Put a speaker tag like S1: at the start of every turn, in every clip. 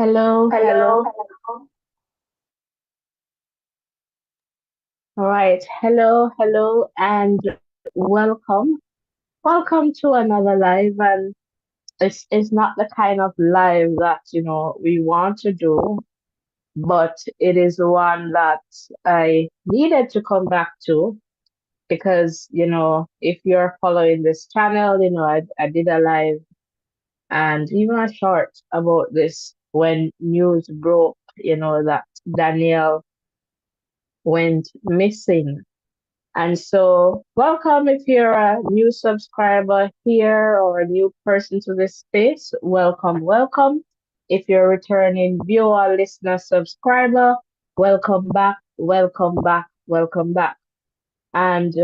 S1: Hello, hello.
S2: Hello.
S1: All right. Hello, and welcome. Welcome to another live. And it's not the kind of live that, we want to do, but it is one that I needed to come back to because, if you're following this channel, I did a live and even a short about this when news broke, that Danielle went missing. And so, welcome if you're a new subscriber here or a new person to this space. Welcome, welcome. If you're a returning viewer, listener, subscriber, welcome back, welcome back, welcome back. And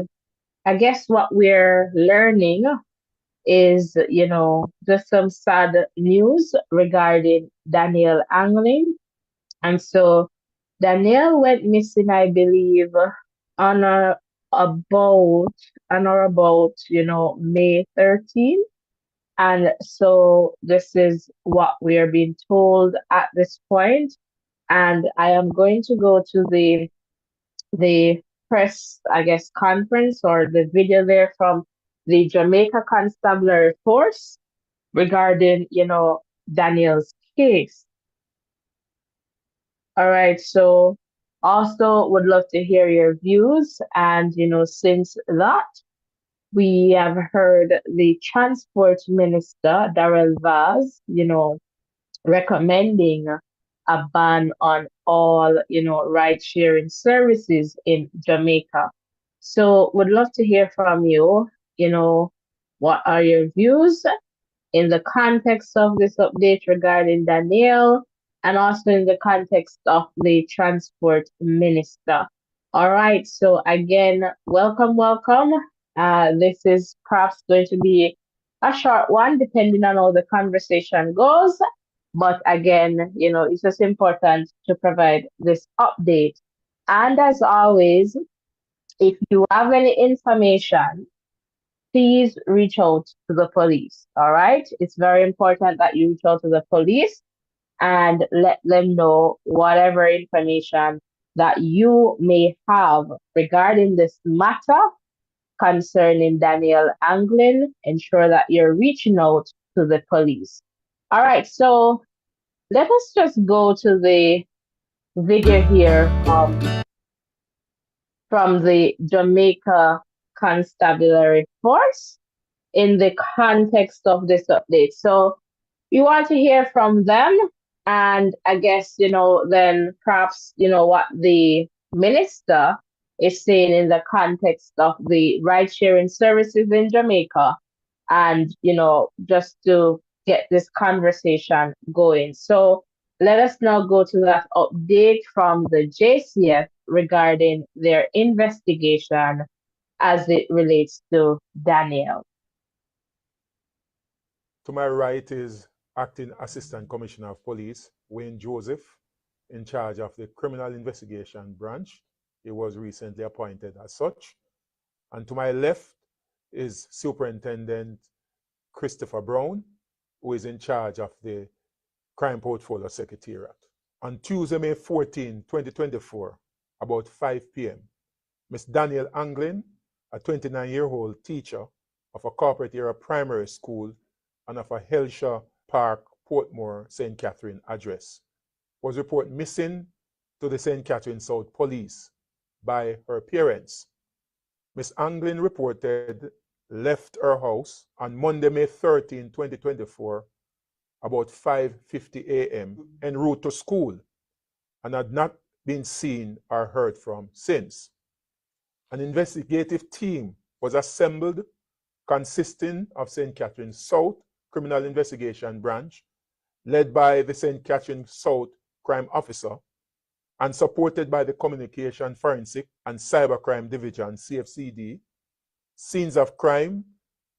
S1: I guess what we're learning is, just some sad news regarding Danielle Anglin. And so Danielle went missing, I believe, on a, about May 13th. And so this is what we are being told at this point. And I am going to go to the press, I guess, conference or the video there from the Jamaica Constabulary Force regarding, Daniel's case. All right, so also would love to hear your views. And, since that, we have heard the Transport Minister, Darrell Vaz, recommending a ban on all, ride sharing services in Jamaica. So would love to hear from you, you know, what are your views in the context of this update regarding Danielle and also in the context of the transport minister. All right, so again, welcome, welcome. This is perhaps going to be a short one, depending on how the conversation goes. But again, it's just important to provide this update. And as always, if you have any information, please reach out to the police. All right. It's very important that you reach out to the police and let them know whatever information that you may have regarding this matter concerning Danielle Anglin. Ensure that you're reaching out to the police. All right. So let us just go to the video here from the Jamaica Constabulary Force in the context of this update. So you want to hear from them, and I guess, then perhaps, what the minister is saying in the context of the ride sharing services in Jamaica, and, just to get this conversation going. So let us now go to that update from the JCF regarding their investigation as it relates to Daniel.
S2: To my right is Acting Assistant Commissioner of Police, Wayne Joseph, in charge of the Criminal Investigation Branch. He was recently appointed as such. And to my left is Superintendent Christopher Brown, who is in charge of the Crime Portfolio Secretariat. On Tuesday, May 14, 2024, about 5 p.m., Ms. Danielle Anglin, a 29-year-old teacher of a corporate era primary school and of a Helshaw Park, Portmore, St. Catherine address, was reported missing to the St. Catherine South Police by her parents. Ms. Anglin reported left her house on Monday, May 13, 2024, about 5:50 a.m. en route to school and had not been seen or heard from since. An investigative team was assembled consisting of St. Catherine South Criminal Investigation Branch, led by the St. Catherine South Crime Officer and supported by the Communication Forensic and Cybercrime Division, CFCD, Scenes of Crime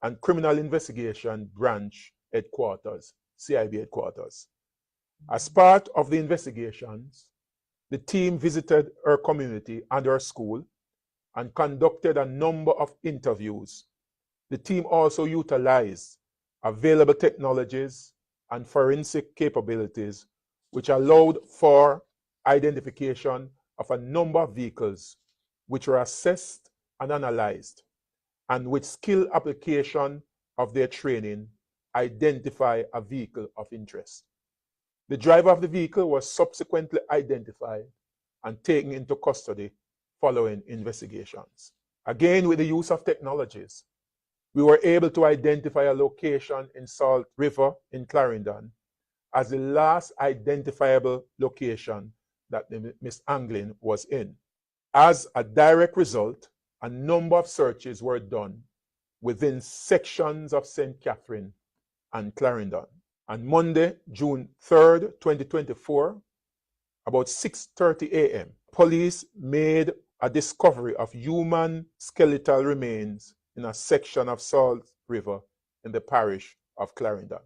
S2: and Criminal Investigation Branch Headquarters, CIB Headquarters. As part of the investigations, the team visited her community and her school and conducted a number of interviews. The team also utilized available technologies and forensic capabilities which allowed for identification of a number of vehicles which were assessed and analyzed, and with skill application of their training, identify a vehicle of interest. The driver of the vehicle was subsequently identified and taken into custody following investigations. Again, with the use of technologies, we were able to identify a location in Salt River in Clarendon as the last identifiable location that Miss Anglin was in. As a direct result, a number of searches were done within sections of St. Catherine and Clarendon. On Monday, June 3rd, 2024, about 6:30 a.m., police made a discovery of human skeletal remains in a section of Salt River in the parish of Clarendon.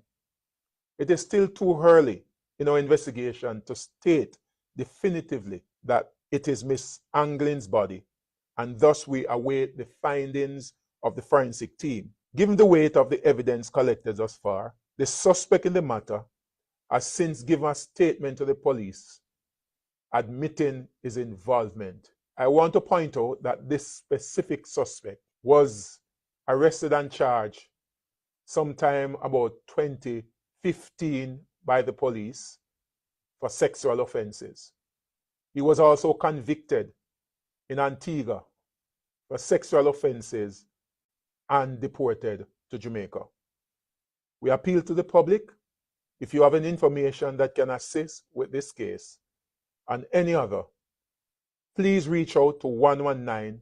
S2: It is still too early in our investigation to state definitively that it is Miss Anglin's body, and thus we await the findings of the forensic team. Given the weight of the evidence collected thus far, the suspect in the matter has since given a statement to the police admitting his involvement. I want to point out that this specific suspect was arrested and charged sometime about 2015 by the police for sexual offenses. He was also convicted in Antigua for sexual offenses and deported to Jamaica. We appeal to the public. If you have any information that can assist with this case and any other, please reach out to 119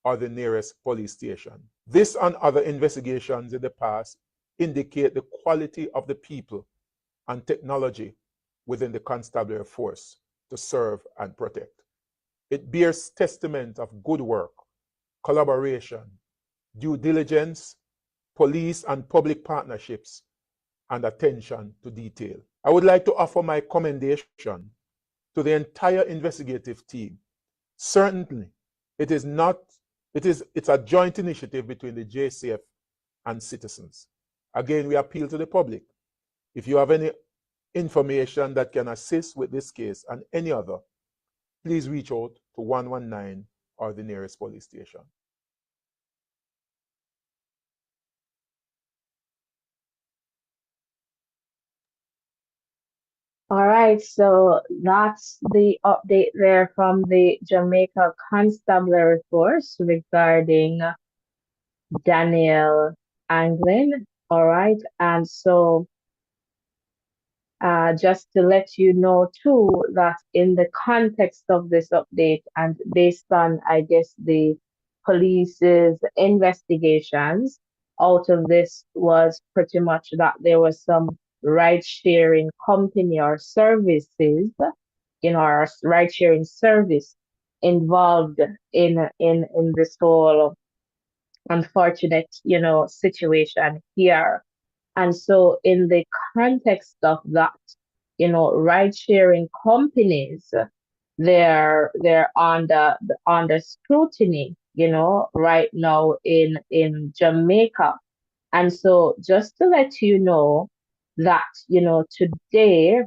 S2: or the nearest police station. This and other investigations in the past indicate the quality of the people and technology within the constabulary force to serve and protect. It bears testament of good work, collaboration, due diligence, police and public partnerships, and attention to detail. I would like to offer my commendation to the entire investigative team. Certainly, it's a joint initiative between the JCF and citizens. Again, we appeal to the public. If you have any information that can assist with this case and any other, please reach out to 119 or the nearest police station.
S1: All right, so that's the update there from the Jamaica Constabulary Force regarding Danielle Anglin. All right, and so just to let you know too that in the context of this update and based on, I guess, the police's investigations, out of this was pretty much that there was some ride-sharing company or services, our ride-sharing service involved in this whole unfortunate, situation here. And so in the context of that, ride sharing companies, they're under scrutiny, right now in Jamaica. And so just to let you know that, today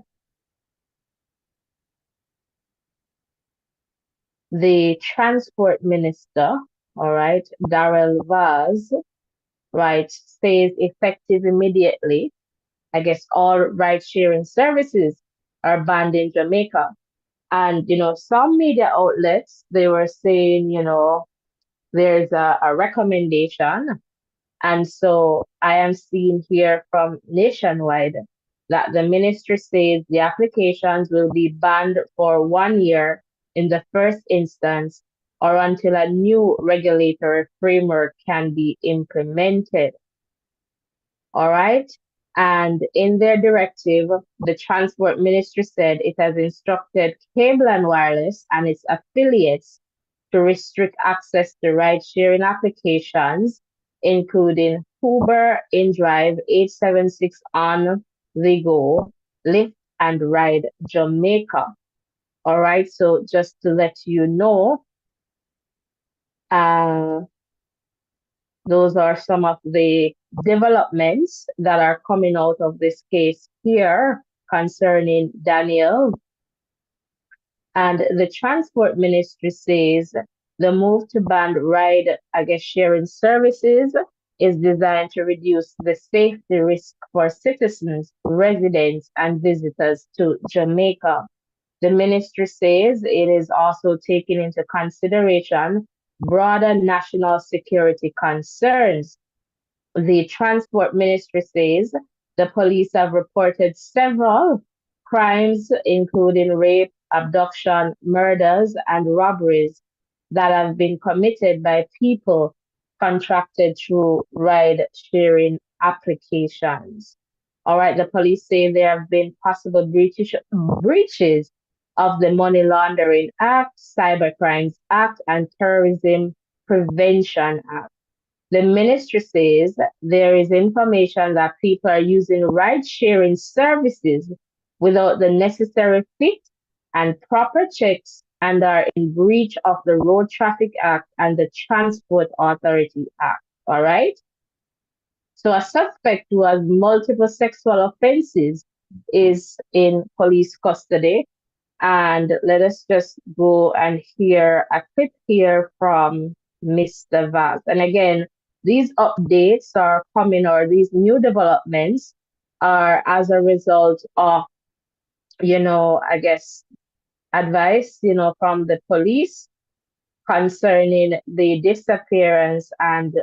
S1: the transport minister, all right, Darrell Vaz, right, says effective immediately, I guess all ride sharing services are banned in Jamaica. And, some media outlets, they were saying, there's a recommendation. And so I am seeing here from Nationwide that the ministry says the applications will be banned for 1 year in the first instance or until a new regulatory framework can be implemented. All right. And in their directive, the Transport Ministry said it has instructed Cable and Wireless and its affiliates to restrict access to ride-sharing applications, including Uber, InDrive, 876 On the Go, Lyft, and Ride Jamaica. All right, so just to let you know, those are some of the developments that are coming out of this case here. concerning Danielle. And the transport ministry says the move to ban ride, sharing services is designed to reduce the safety risk for citizens, residents, and visitors to Jamaica. The ministry says it is also taking into consideration broader national security concerns. The transport ministry says the police have reported several crimes, including rape, abduction, murders, and robberies that have been committed by people contracted through ride sharing applications. All right, the police say there have been possible breaches of the Money Laundering Act, Cyber Crimes Act, and Terrorism Prevention Act. The ministry says there is information that people are using ride sharing services without the necessary fit and proper checks and are in breach of the Road Traffic Act and the Transport Authority Act. All right. So a suspect who has multiple sexual offenses is in police custody. And let us just go and hear a clip here from Mr. Vaz. And again, these updates are coming, or these new developments are as a result of, advice, from the police concerning the disappearance and,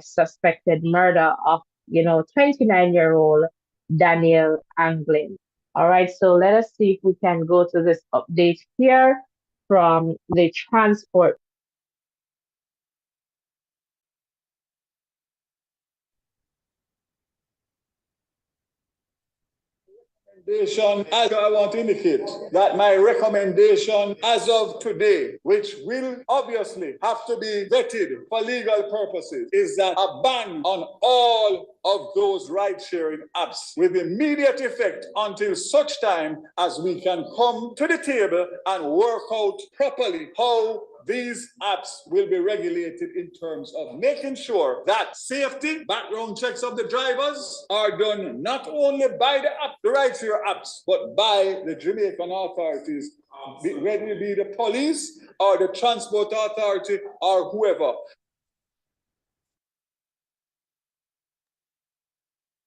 S1: suspected murder of, 29-year-old Danielle Anglin. All right, so let us see if we can go to this update here from the transport.
S3: As I want to indicate that my recommendation as of today, which will obviously have to be vetted for legal purposes, is that a ban on all of those ride-sharing apps with immediate effect until such time as we can come to the table and work out properly how these apps will be regulated in terms of making sure that safety, background checks of the drivers are done not only by the rideshare apps, but by the Jamaican authorities, whether it be the police or the transport authority or whoever.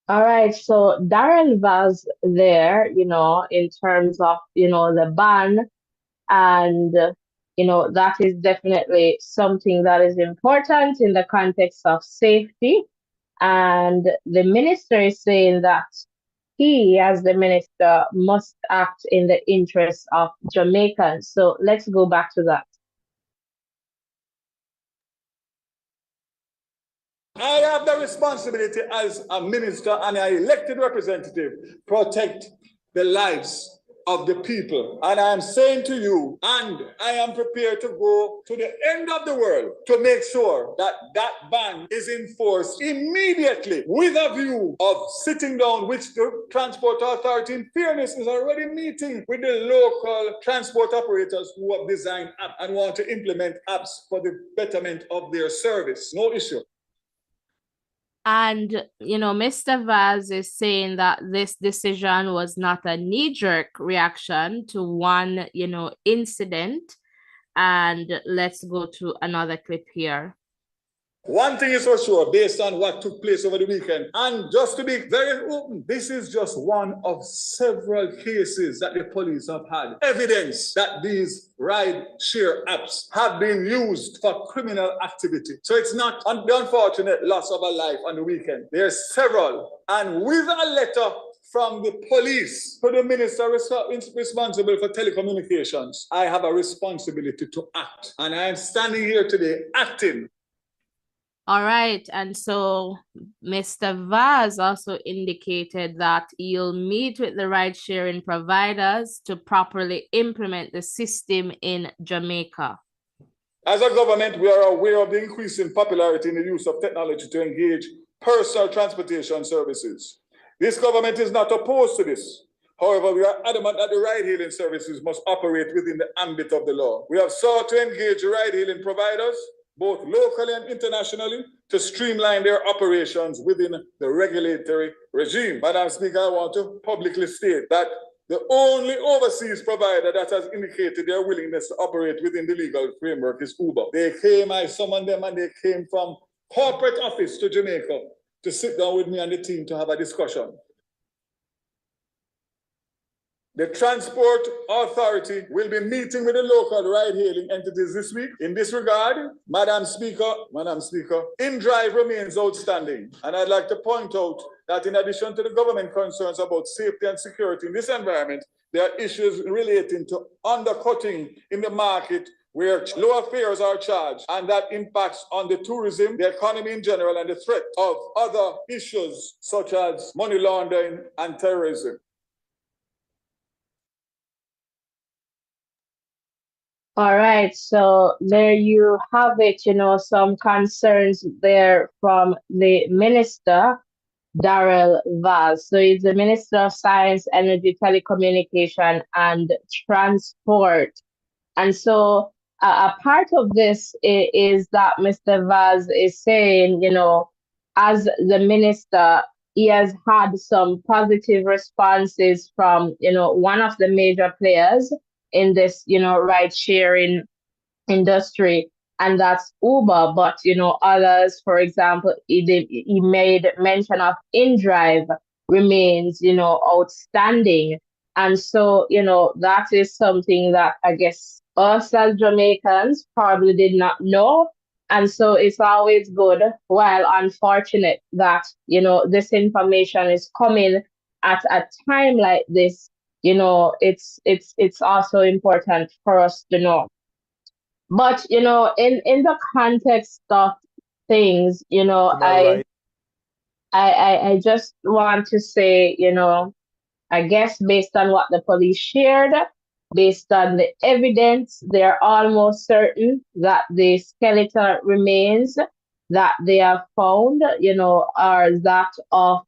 S1: All right, so Darren Vaz there, in terms of, the ban. And, that is definitely something that is important in the context of safety. And the minister is saying that he, as the minister, must act in the interest of Jamaicans. So let's go back to that.
S3: I have the responsibility as a minister and an elected representative protect the lives of the people. And I am saying to you, and I am prepared to go to the end of the world to make sure that that ban is enforced immediately with a view of sitting down, which the Transport Authority, in fairness, is already meeting with the local transport operators who have designed apps and want to implement apps for the betterment of their service. No issue.
S1: And, Mr. Vaz is saying that this decision was not a knee-jerk reaction to one, incident. And let's go to another clip here.
S3: One thing is for sure, based on what took place over the weekend, and just to be very open, this is just one of several cases that the police have had evidence that these ride-share apps have been used for criminal activity. So it's not the unfortunate loss of a life on the weekend. There's several, and with a letter from the police to the minister responsible for telecommunications, I have a responsibility to act, and I am standing here today acting.
S1: All right, and so Mr. Vaz also indicated that you'll meet with the ride-sharing providers to properly implement the system in Jamaica.
S3: As a government, we are aware of the increasing popularity in the use of technology to engage personal transportation services. This government is not opposed to this. However, we are adamant that the ride-hailing services must operate within the ambit of the law. We have sought to engage ride-hailing providers, both locally and internationally, to streamline their operations within the regulatory regime. Madam Speaker, I want to publicly state that The only overseas provider that has indicated their willingness to operate within the legal framework is Uber. They came, I summoned them, and they came from corporate office to Jamaica to sit down with me and the team to have a discussion. The Transport Authority will be meeting with the local ride-hailing entities this week. In this regard, Madam Speaker, in-drive remains outstanding. And I'd like to point out that in addition to the government concerns about safety and security in this environment, there are issues relating to undercutting in the market where lower fares are charged, and that impacts on the tourism, the economy in general, and the threat of other issues such as money laundering and terrorism.
S1: All right, so there you have it, some concerns there from the minister, Darrell Vaz. So he's the Minister of Science, Energy, Telecommunication, and Transport. And so a part of this is that Mr. Vaz is saying, as the minister, he has had some positive responses from, one of the major players in this, ride sharing industry, and that's Uber. But others, for example, he made mention of InDrive remains outstanding, and so that is something that I guess us as Jamaicans probably did not know. And so it's always good, while unfortunate that this information is coming at a time like this. It's also important for us to know. But in the context of things, I just want to say, I guess based on what the police shared, based on the evidence, they're almost certain that the skeletal remains that they have found, are that of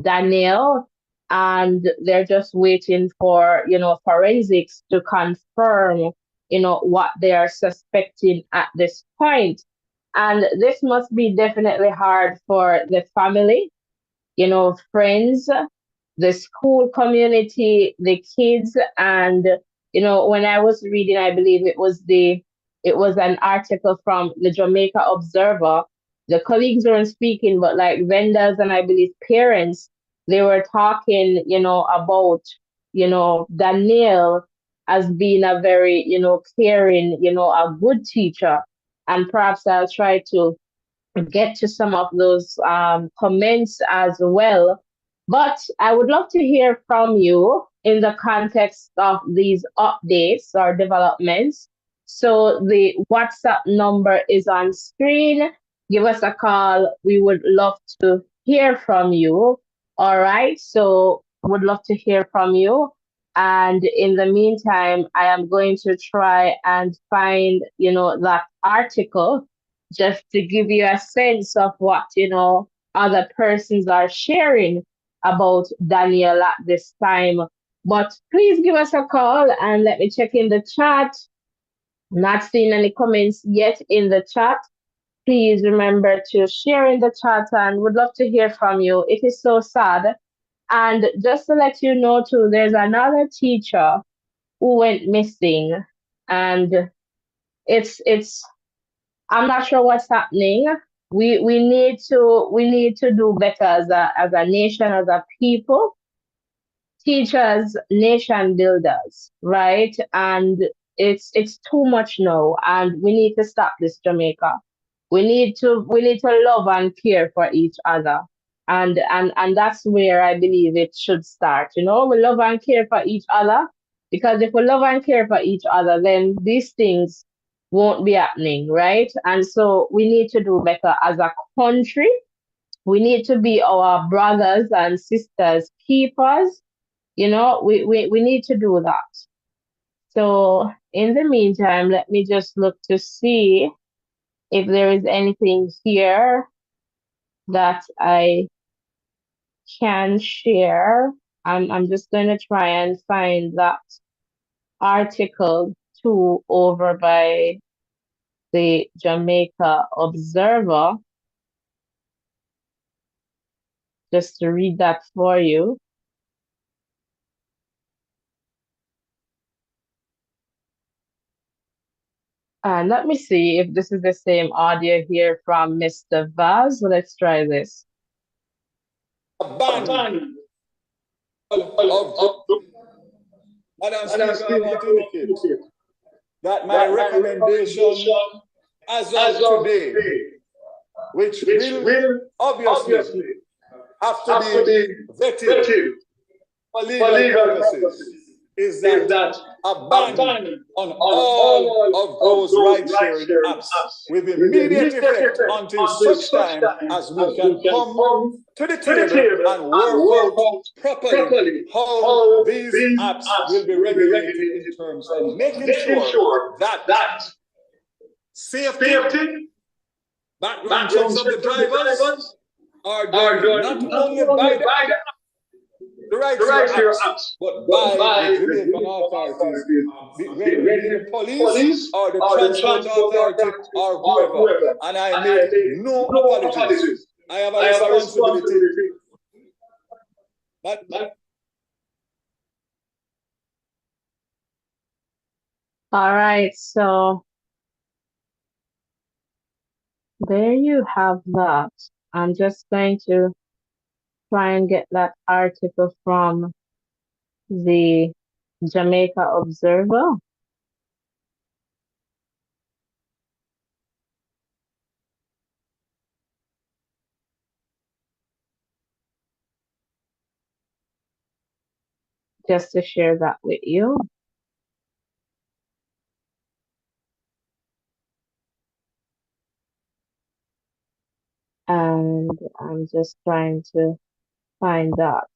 S1: Danielle, and they're just waiting for, forensics to confirm, what they are suspecting at this point. And this must be definitely hard for the family, friends, the school community, the kids. And, when I was reading, I believe it was an article from the Jamaica Observer. The colleagues weren't speaking, but like vendors and I believe parents, they were talking, about, Danielle as being a very, caring, a good teacher. And perhaps I'll try to get to some of those comments as well. But I would love to hear from you in the context of these updates or developments. So the WhatsApp number is on screen. Give us a call. We would love to hear from you. All right. So would love to hear from you. And in the meantime, I am going to try and find, that article just to give you a sense of what, other persons are sharing about Daniel at this time. But please give us a call and let me check in the chat. Not seeing any comments yet in the chat. Please remember to share in the chat and would love to hear from you. It is so sad. And just to let you know too, there's another teacher who went missing, and it's I'm not sure what's happening. We need to do better as a nation, as a people. Teachers, nation builders, right? And it's too much now, and we need to stop this, Jamaica. We need to love and care for each other, and that's where I believe it should start. We love and care for each other, because if we love and care for each other, then these things won't be happening, right? And so we need to do better as a country. We need to be our brothers and sisters keepers. We need to do that. So in the meantime, let me just look to see if there is anything here that I can share. I'm just going to try and find that article too over by the Jamaica Observer, just to read that for you. And let me see if this is the same audio here from Mr. Vaz. Let's try this.
S3: A ban of Madam Speaker, I want to indicate that my recommendation as of today, which will obviously have to be vetted for legal purposes, is that a ban on all of those ride-sharing apps with immediate effect until such time as we can come to the table and work out properly how these apps will be regulated in terms of making sure that safety, background checks of the drivers are done not only by the right-share apps, but by the Jamaican authorities, the police or the transport authority or whoever. And I make no apologies. I have a responsibility.
S1: All right, so there you have that. I'm just going to try and get that article from the Jamaica Observer. Just to share that with you. And I'm just trying to find that.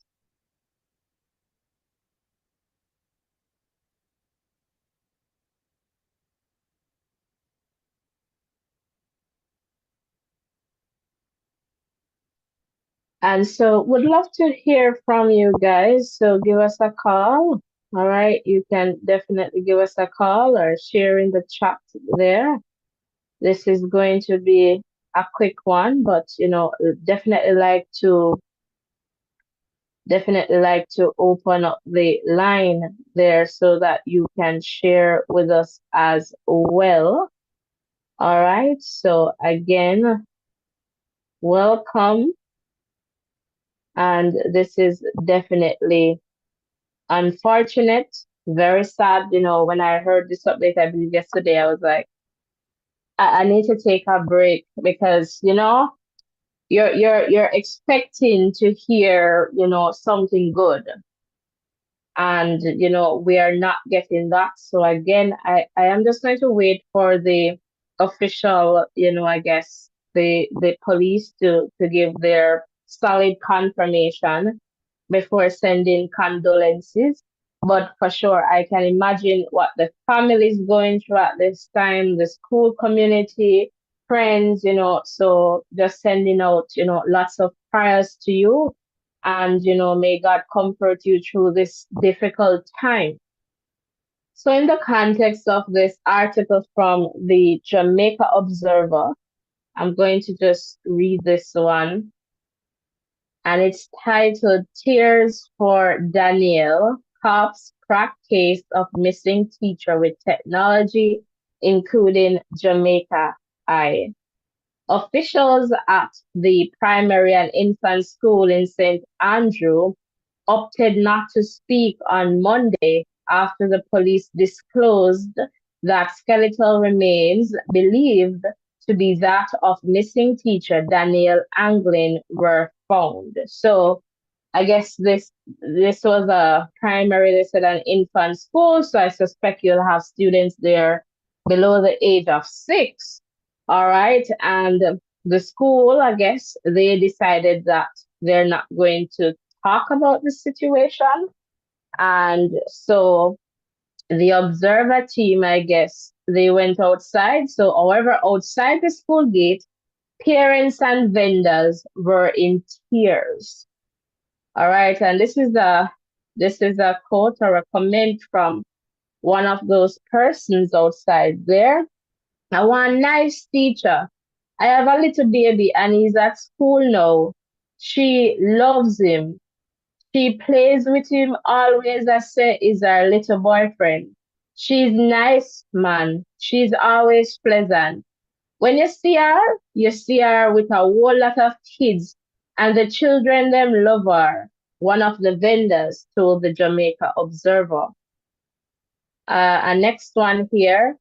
S1: And so would love to hear from you guys. So give us a call. All right. You can definitely give us a call or share in the chat there. This is going to be a quick one, but definitely like to open up the line there so that you can share with us as well. All right. So again, welcome. And this is definitely unfortunate, very sad. When I heard this update, I believe yesterday, I was like, I need to take a break because, you're expecting to hear, something good. And, we are not getting that. So again, I am just going to wait for the official, I guess the police to give their solid confirmation before sending condolences. But for sure, I can imagine what the family is going through at this time, the school community, friends, so just sending out, lots of prayers to you. And, may God comfort you through this difficult time. So, in the context of this article from the Jamaica Observer, I'm going to just read this one. And it's titled Tears for Danielle, Cops Crack Case of Missing Teacher with Technology, including Jamaica Eye. Officials at the primary and infant school in St. Andrew opted not to speak on Monday after the police disclosed that skeletal remains believed to be that of missing teacher Danielle Anglin were found. So I guess this was a primary, they said an infant school, so I suspect you'll have students there below the age of 6. All right. And the school, I guess, they decided that they're not going to talk about the situation. And so the observer team, I guess, they went outside. So, however, outside the school gate, parents and vendors were in tears. All right. And this is a quote or a comment from one of those persons outside there. I want a nice teacher. I have a little baby and he's at school now. She loves him. She plays with him always. I say is her little boyfriend. She's nice, man. She's always pleasant. When you see her with a whole lot of kids, and the children them love her, one of the vendors told the Jamaica Observer. And next one here.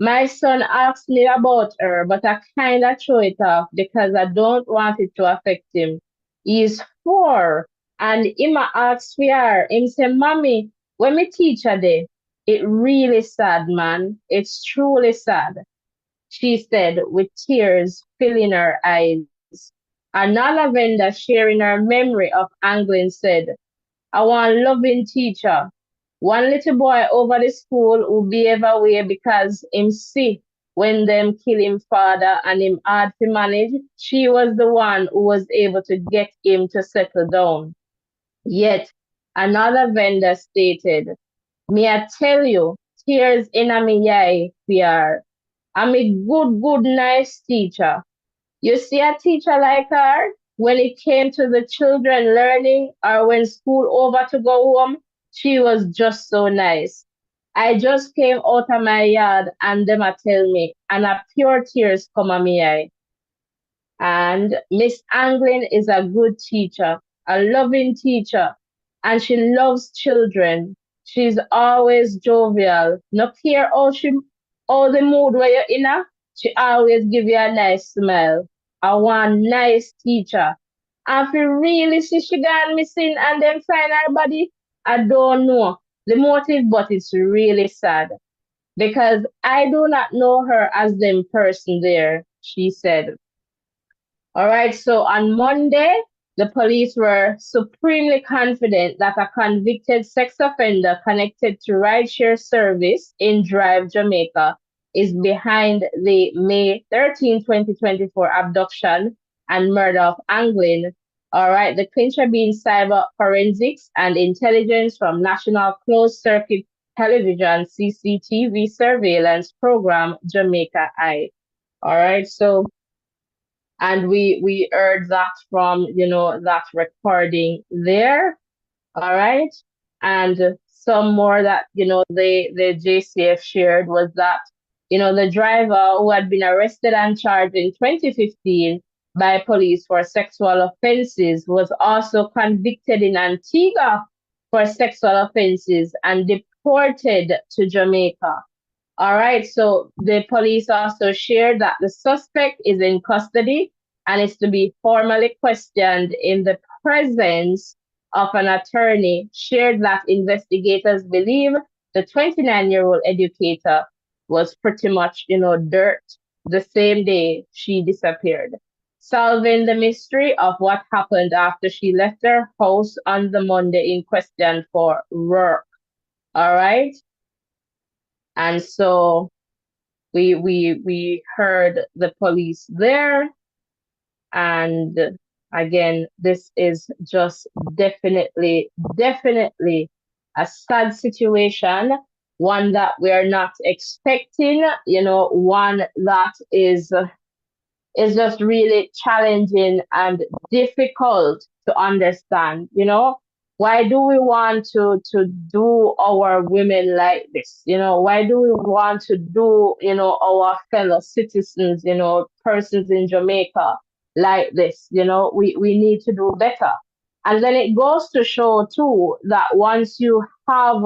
S1: My son asked me about her, but I kind of throw it off because I don't want it to affect him. He's 4, and him a ask for her. Him say, Mommy, when me teach her day, it really sad, man. It's truly sad, she said with tears filling her eyes. Another vendor sharing her memory of Anglin said, I want loving teacher. One little boy over the school who behave away because him see when them kill him father and him hard to manage. She was the one who was able to get him to settle down. Yet another vendor stated, me I tell you, tears in a me eye, fear. I'm a good, nice teacher. You see a teacher like her, when it came to the children learning or when school over to go home, she was just so nice. I just came out of my yard and them a tell me, and a pure tears come on me eye. And Miss Anglin is a good teacher, a loving teacher, and she loves children. She's always jovial. No care how the mood where you're in her, she always give you a nice smile. I want nice teacher. And if you really see she gone missing and then find her body, I don't know the motive, but it's really sad because I do not know her as them person there, she said. All right, so on Monday, the police were supremely confident that a convicted sex offender connected to rideshare service in Drive, Jamaica, is behind the May 13, 2024 abduction and murder of Anglin. All right, the clincher being cyber forensics and intelligence from National Closed Circuit Television CCTV surveillance program, Jamaica Eye. All right, so and we heard that from that recording there. All right, and some more that the JCF shared was that the driver who had been arrested and charged in 2015 by police for sexual offenses was also convicted in Antigua for sexual offenses and deported to Jamaica. All right, so the police also shared that the suspect is in custody and is to be formally questioned in the presence of an attorney. Shared that investigators believe the 29-year-old educator was pretty much, dirt the same day she disappeared, solving the mystery of what happened after she left her house on the Monday in question for work. All right. And so we heard the police there, and again, this is just definitely a sad situation, one that we are not expecting, one that is just really challenging and difficult to understand. Why do we want to do our women like this? Why do we want to do our fellow citizens, persons in Jamaica like this? We need to do better. And then it goes to show too that once you have,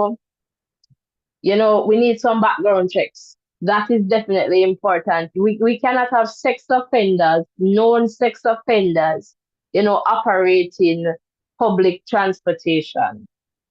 S1: we need some background checks. That is definitely important. We cannot have sex offenders, known sex offenders, operating public transportation,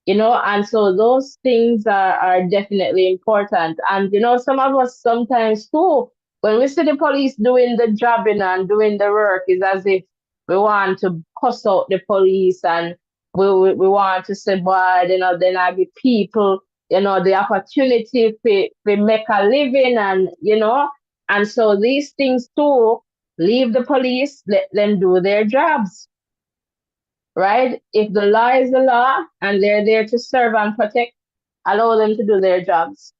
S1: and so those things are definitely important. And, some of us sometimes too, when we see the police doing the jobbing and doing the work, is as if we want to cuss out the police and we want to say, boy, then I give people the opportunity to make a living and so these things too, leave the police, let them do their jobs, right? If the law is the law and they're there to serve and protect, allow them to do their jobs,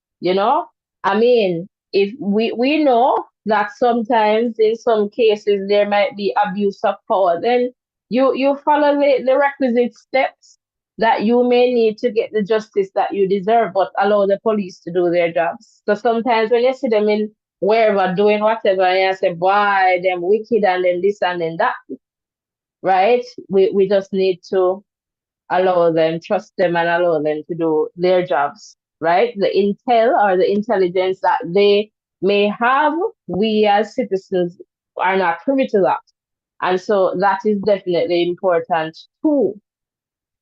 S1: I mean, if we know that sometimes in some cases there might be abuse of power, then you follow the requisite steps, that you may need to get the justice that you deserve, but allow the police to do their jobs. So sometimes when you see them in wherever doing whatever, and you say, boy, them wicked and then this and then that, right? We just need to allow them, trust them, and allow them to do their jobs, right? The intel or the intelligence that they may have, we as citizens are not privy to that. And so that is definitely important too,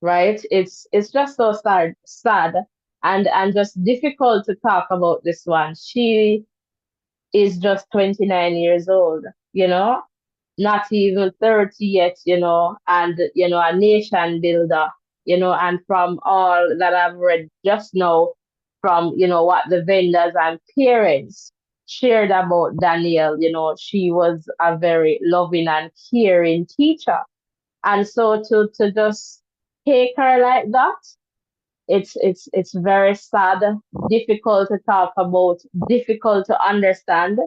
S1: right? It's just so sad and just difficult to talk about this one. She is just 29 years old, not even 30 yet, and, a nation builder, and from all that I've read just now, from, what the vendors and parents shared about Danielle, she was a very loving and caring teacher. And so to just take her like that, it's very sad, difficult to talk about, difficult to understand.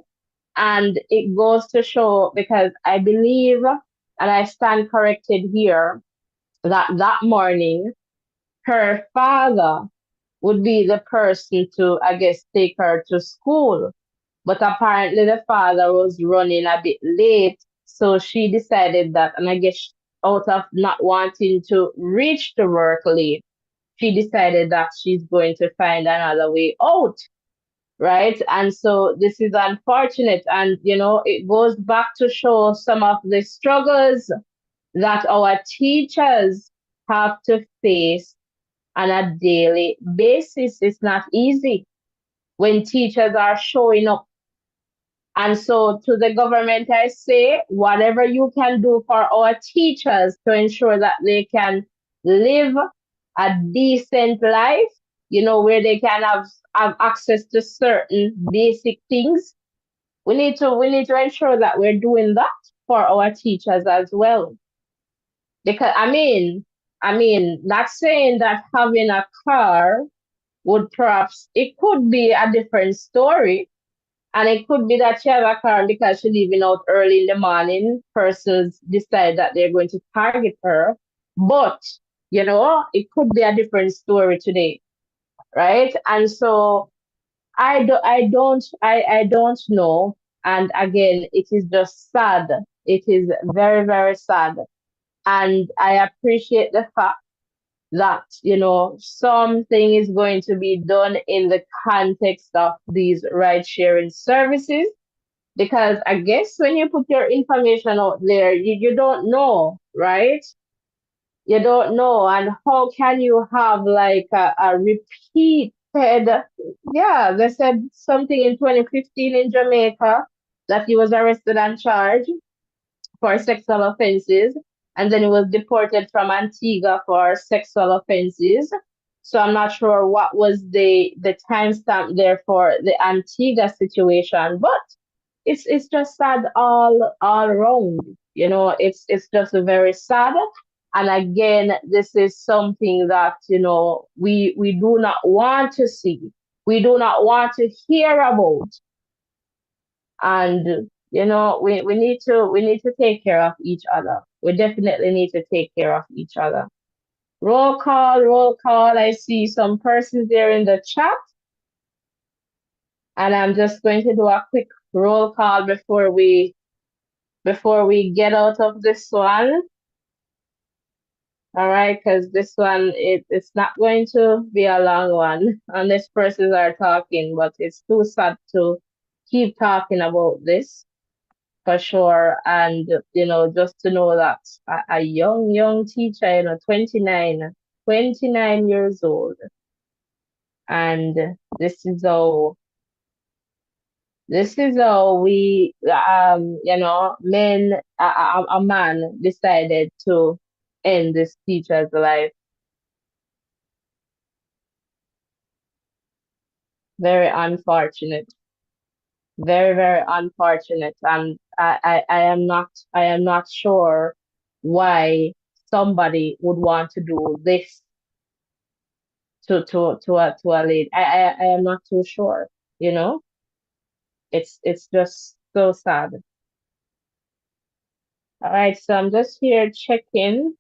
S1: And it goes to show, because I believe, and I stand corrected here, that morning, her father would be the person to, I guess, take her to school. But apparently the father was running a bit late. So she decided that, and I guess out of not wanting to reach the work late, she decided that she's going to find another way out, right? And so this is unfortunate. And, it goes back to show some of the struggles that our teachers have to face on a daily basis. It's not easy when teachers are showing up. And so to the government, I say, whatever you can do for our teachers to ensure that they can live a decent life, where they can have access to certain basic things. We need to ensure that we're doing that for our teachers as well. Because not saying that having a car would perhaps, it could be a different story. And it could be that she have a car because she's leaving out early in the morning. Persons decide that they're going to target her. But, it could be a different story today, right? And so I don't know. And again, it is just sad. It is very, very sad. And I appreciate the fact that, something is going to be done in the context of these ride sharing services. Because I guess when you put your information out there, you don't know, right? You don't know. And how can you have like a repeated, yeah, they said something in 2015 in Jamaica that he was arrested and charged for sexual offenses, and then he was deported from Antigua for sexual offenses. So I'm not sure what was the timestamp there for the Antigua situation, but it's just sad all around. It's just very sad. And again, this is something that we do not want to see. We do not want to hear about. And we need to take care of each other. We definitely need to take care of each other. Roll call, roll call. I see some persons there in the chat. And I'm just going to do a quick roll call before we get out of this one. All right, because this one it's not going to be a long one unless persons are talking, but it's too sad to keep talking about this for sure. And just to know that a young teacher, 29 years old, and this is how we a man decided to end this teacher's life. Very unfortunate. Very, very unfortunate. And I am not sure why somebody would want to do this to a lady. I am not too sure, you know? It's just so sad. All right, so I'm just here checking.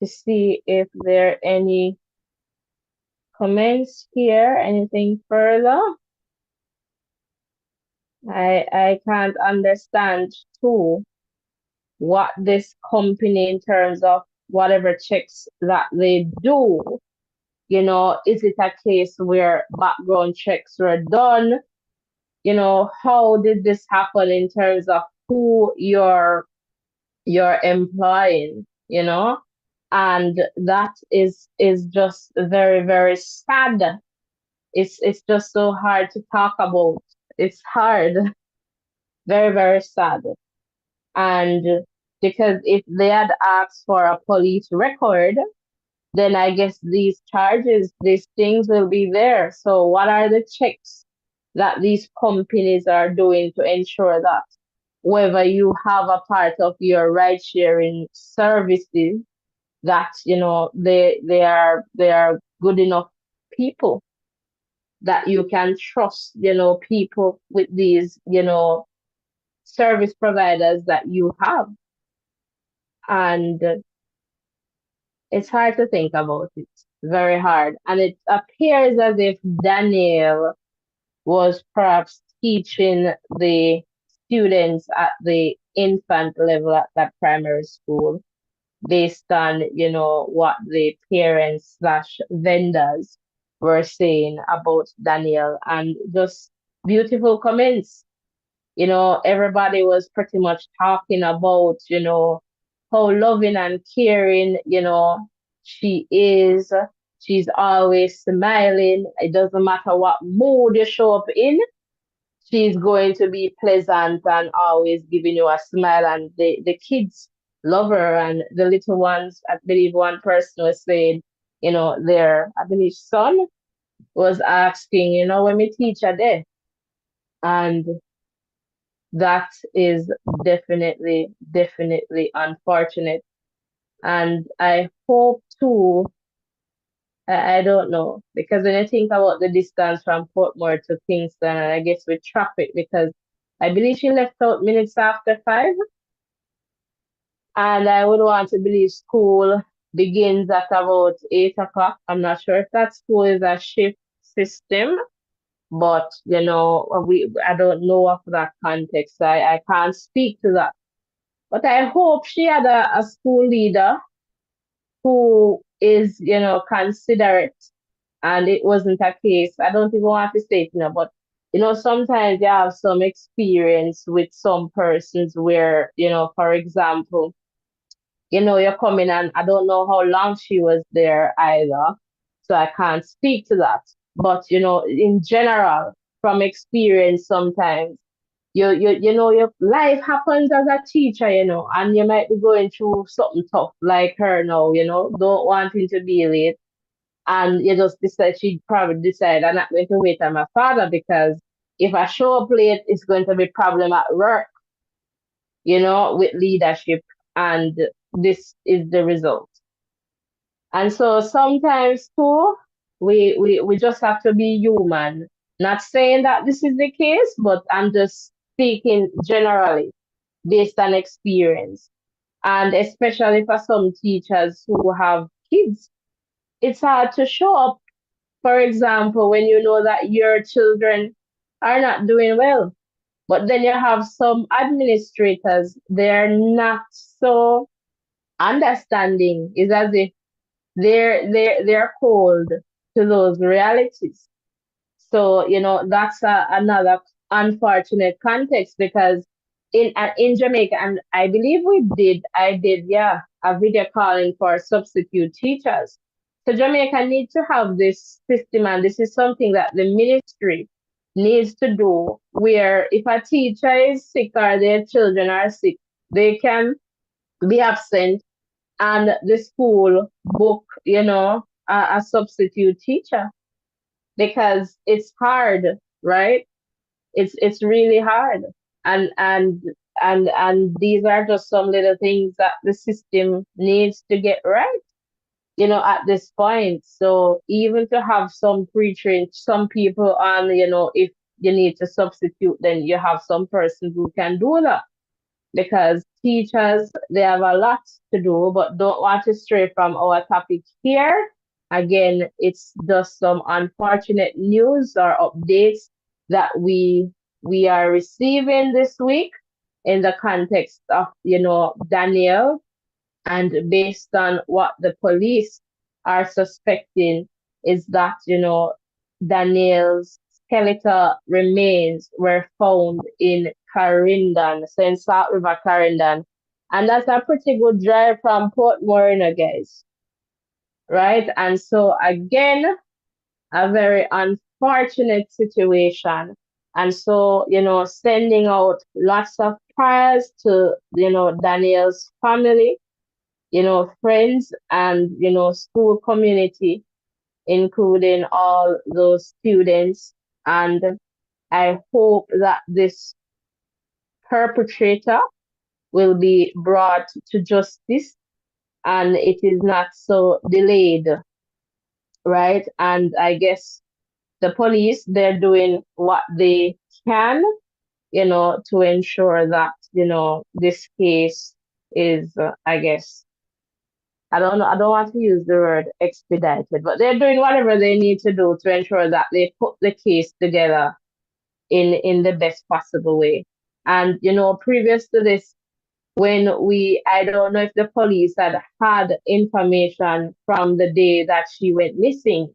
S1: to see if there are any comments here, anything further. I can't understand too what this company in terms of whatever checks that they do, is it a case where background checks were done? How did this happen in terms of who you're employing, and that is just very, very sad. It's just so hard to talk about. It's hard, very, very sad. And because if they had asked for a police record, then I guess these charges, these things will be there. So what are the checks that these companies are doing to ensure that whether you have a part of your ride sharing services that they are good enough people that you can trust, people with these, service providers that you have. And it's hard to think about it. Very hard. And it appears as if Danielle was perhaps teaching the students at the infant level at that primary school based on, what the parents slash vendors were saying about Danielle, and just beautiful comments. Everybody was pretty much talking about, how loving and caring, she is. She's always smiling. It doesn't matter what mood you show up in. She's going to be pleasant and always giving you a smile. And the kids love her. And the little ones, I believe one person was saying, their, I believe, son was asking, when we teach her there. And that is definitely, definitely unfortunate. And I hope too, I don't know, because when I think about the distance from Portmore to Kingston, and I guess with traffic, because I believe she left out minutes after 5, and I would want to believe school begins at about 8 o'clock. I'm not sure if that school is a shift system, but I don't know of that context. I can't speak to that. But I hope she had a school leader who is, considerate, and it wasn't a case. I don't even want to say it, but sometimes you have some experience with some persons where, for example, you're coming, and I don't know how long she was there either, so I can't speak to that. But in general, from experience, sometimes your life happens as a teacher, and you might be going through something tough like her now, don't wanting to be late. And you just decide, she probably decide, I'm not going to wait on my father, because if I show up late, it's going to be problem at work, with leadership. And this is the result. And so sometimes too, we just have to be human. Not saying that this is the case, but I'm just speaking generally based on experience. And especially for some teachers who have kids, it's hard to show up, for example, when you know that your children are not doing well. But then you have some administrators, they're not so understanding. It's as if they're cold to those realities. So that's another unfortunate context, because in Jamaica, and I believe I did, yeah, a video calling for substitute teachers. So Jamaica needs to have this system, and this is something that the ministry needs to do, where if a teacher is sick or their children are sick, they can be absent, and the school book, a substitute teacher, because it's hard, right? It's really hard. And these are just some little things that the system needs to get right, at this point. So even to have some pre-trained, some people on, if you need to substitute, then you have some person who can do that. because teachers, they have a lot to do, but don't want to stray from our topic here. Again, it's just some unfortunate news or updates that we are receiving this week in the context of, Danielle, and based on what the police are suspecting is that, Daniel's skeletal remains were found in Clarendon, so in South River, Clarendon. And that's a pretty good drive from Port Morena, guys. Right? And so again, a very unfortunate situation. And so, sending out lots of prayers to, Daniel's family, friends, and, school community, including all those students. And I hope that this perpetrator will be brought to justice and it is not so delayed, right? And I guess the police, they're doing what they can, to ensure that, this case is, I guess, I don't know. I don't want to use the word expedited, but they're doing whatever they need to do to ensure that they put the case together in the best possible way. And previous to this, I don't know if the police had information from the day that she went missing,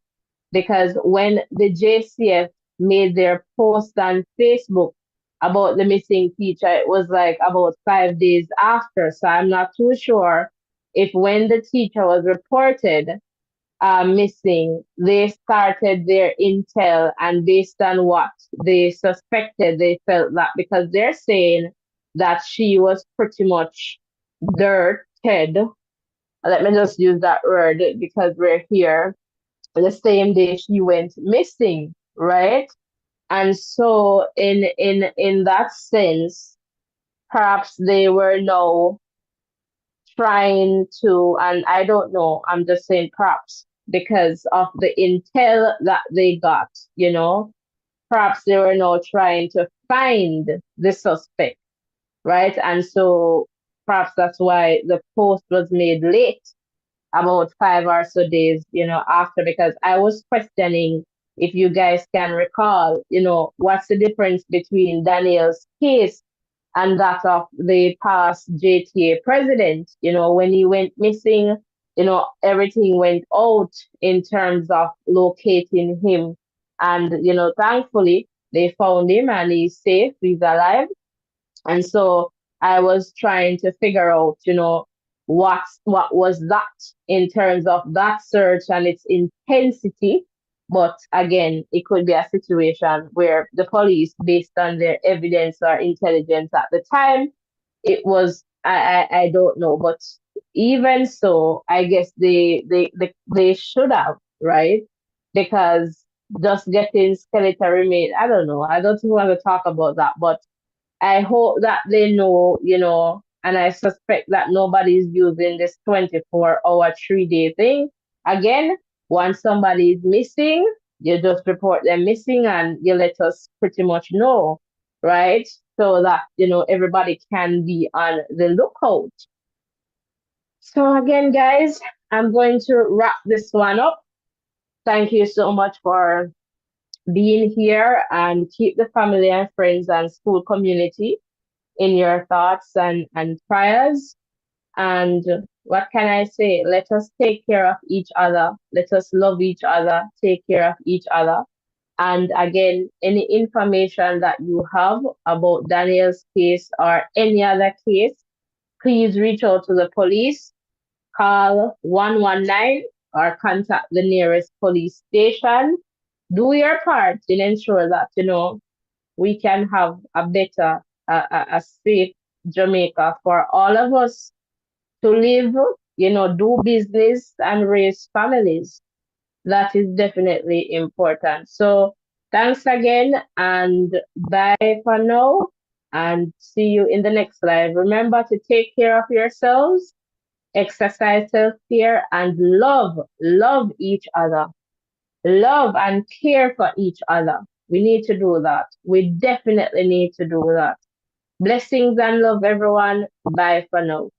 S1: because when the JCF made their post on Facebook about the missing teacher, it was like about 5 days after. So I'm not too sure if when the teacher was reported missing, they started their intel, and based on what they suspected, they felt that because they're saying that she was pretty much dirted. Let me just use that word because we're here the same day she went missing, right? And so in that sense, perhaps they were now trying to, and I don't know, I'm just saying perhaps because of the intel that they got, perhaps they were now trying to find the suspect, right? And so perhaps that's why the post was made late, about 5 or so days, after, because I was questioning if you guys can recall, what's the difference between Daniel's case and that of the past JTA president. When he went missing, everything went out in terms of locating him. And, thankfully, they found him and he's safe, he's alive. And so I was trying to figure out, what was that in terms of that search and its intensity. But again, it could be a situation where the police, based on their evidence or intelligence at the time, it was I don't know. But even so, I guess they should have, right? Because just getting skeletal remain, I don't know. I don't even want to talk about that, but I hope that they know, and I suspect that nobody's using this 24-hour, 3-day thing. Again, once somebody is missing, you just report them missing and you let us pretty much know, right? So that, everybody can be on the lookout. So again, guys, I'm going to wrap this one up. Thank you so much for being here, and keep the family and friends and school community in your thoughts and prayers. And what can I say? Let us take care of each other. Let us love each other, take care of each other. And again, any information that you have about Daniel's case or any other case, please reach out to the police, call 119 or contact the nearest police station. Do your part in ensure that, we can have a better, a safe Jamaica for all of us to live, do business and raise families. That is definitely important. So thanks again and bye for now, and see you in the next live. Remember to take care of yourselves, exercise self-care, and love each other. Love and care for each other. We need to do that. We definitely need to do that. Blessings and love, everyone. Bye for now.